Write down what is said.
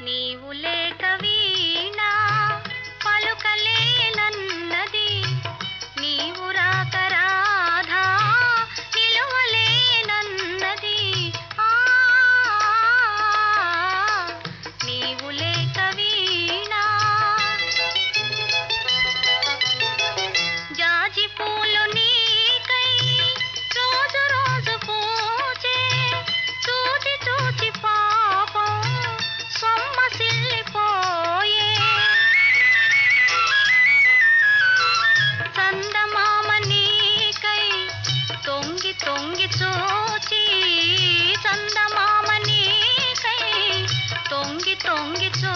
నీవు లేక వీణా పలుకలేనన్నది, నీవు రాక రాధా నిలువలేనన్నది. నీవు లేక వీణా జాజి పూలు నీకై రోజు రోజు పూచే, చూచి చూచి పాపం సొమ్మసిల్లిపోయే. చందమామ నీకై తొంగి తొంగి చూచి, చందమామ నీకై తొంగి తొంగి చూ